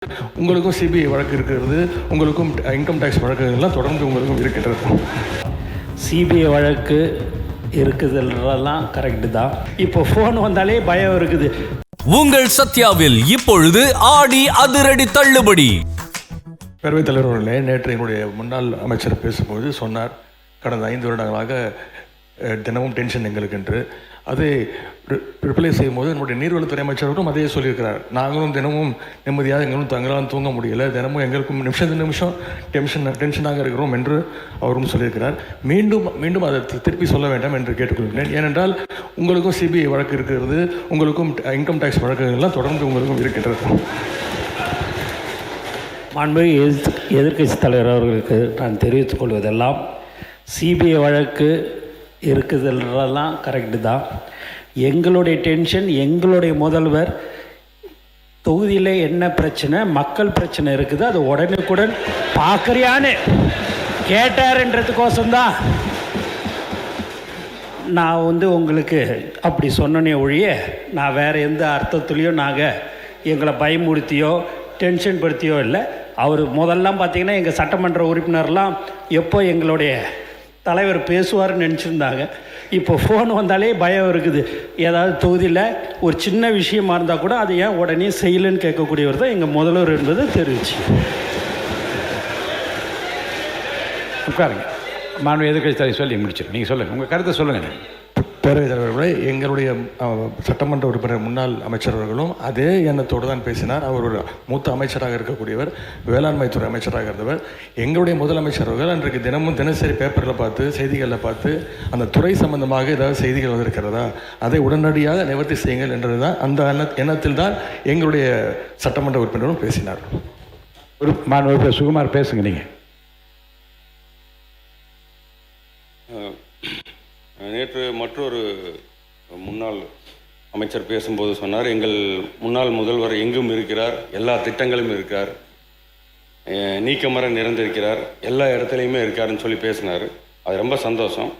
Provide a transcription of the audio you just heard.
உங்களுக்கும் சிபிஐ வழக்கு இருக்கிறது, உங்களுக்கும் இன்கம் டேக்ஸ் வழக்குகள்லாம் தொடர்ந்து உங்களுக்கும் இருக்கின்றது. சிபிஐ வழக்கு இருக்குதுன்றதெல்லாம் கரெக்டு தான். இப்போ ஃபோன் வந்தாலே பயம் இருக்குது. உங்கள் சத்யாவில் இப்பொழுது ஆடி அதிரடி தள்ளுபடி. பேரவைத் தலைவர் அவர்களே, நேற்று என்னுடைய முன்னாள் அமைச்சர் பேசும்போது சொன்னார், கடந்த 5 வருடங்களாக தினமும் டென்ஷன் எங்களுக்கு என்று. அதை ரிப்ளை செய்யும்போது என்னுடைய நீர்வளத்துறை அமைச்சர்களும் அதே சொல்லியிருக்கிறார். நாங்களும் தினமும் நிம்மதியாக எங்களும் தங்களால் தூங்க முடியலை, தினமும் எங்களுக்கும் நிமிஷம் டென்ஷனாக இருக்கிறோம் என்று அவரும் சொல்லியிருக்கிறார். மீண்டும் அதை திருப்பி சொல்ல வேண்டாம் என்று கேட்டுக்கொள்கிறேன். ஏனென்றால் உங்களுக்கும் சிபிஐ வழக்கு இருக்கிறது, உங்களுக்கும் இன்கம் டேக்ஸ் வழக்குகள்லாம் தொடர்ந்து உங்களுக்கும் இருக்கின்றது. மாண்புமிகு எதிர்க்கட்சி தலைவர் அவர்களுக்கு நான் தெரிவித்துக் கொள்வதெல்லாம், சிபிஐ வழக்கு இருக்குதுன்றதெல்லாம் கரெக்டு தான். எங்களுடைய டென்ஷன், எங்களுடைய முதல்வர் தொகுதியில் என்ன பிரச்சனை, மக்கள் பிரச்சனை இருக்குது, அது உடனுக்குடன் பார்க்குறியான்னு கேட்டார்ன்றதுக்கோசம்தான் நான் உங்களுக்கு அப்படி சொன்னனே ஒழிய, நான் வேறு எந்த அர்த்தத்துலேயும் எங்களை பயமுறுத்தியோ டென்ஷன் படுத்தியோ இல்லை. அவர் முதல்லாம் பார்த்திங்கன்னா எங்கள் சட்டமன்ற உறுப்பினர்லாம் எப்போ எங்களுடைய தலைவர் பேசுவார்னு நினச்சிருந்தாங்க. இப்போ ஃபோன் வந்தாலே பயம் இருக்குது. ஏதாவது தொகுதியில் ஒரு சின்ன விஷயமா இருந்தால் கூட அதை ஏன் உடனே செய்யலைன்னு கேட்கக்கூடியவர் தான் எங்கள் முதல்வர் என்பதை தெரிவிச்சு. உட்காருங்க. மாண்பு எதிர்க்கட்சி தலைவர் சொல்லி முடிச்சிடும். நீங்கள் சொல்லுங்கள், உங்கள் கருத்தை சொல்லுங்கள். பேரவைத் தலைவர்களே, எங்களுடைய சட்டமன்ற உறுப்பினர் முன்னாள் அமைச்சர்களும் அதே எண்ணத்தோடு தான் பேசினார். அவர் ஒரு மூத்த அமைச்சராக இருக்கக்கூடியவர், வேளாண்மைத்துறை அமைச்சராக இருந்தவர். எங்களுடைய முதலமைச்சர்கள் அன்றைக்கு தினசரி பேப்பரில் பார்த்து, செய்திகளில் பார்த்து, அந்த துறை சம்பந்தமாக ஏதாவது செய்திகள் வந்திருக்கிறதா, அதை உடனடியாக நிவர்த்தி செய்யுங்கள் என்றது தான், அந்த எண்ணத்தில் தான் எங்களுடைய சட்டமன்ற உறுப்பினரும் பேசினார். மாண்பு சுகுமார் பேசுங்க. நீங்கள் நேற்று மற்றொரு முன்னாள் அமைச்சர் பேசும்போது சொன்னார், எங்கள் முன்னாள் முதல்வர் எங்கும் இருக்கிறார், எல்லா திட்டங்களும் இருக்கார், நீக்கமர நிறைந்திருக்கிறார், எல்லா இடத்துலையுமே இருக்காருன்னு சொல்லி பேசினார். அது ரொம்ப சந்தோஷம்.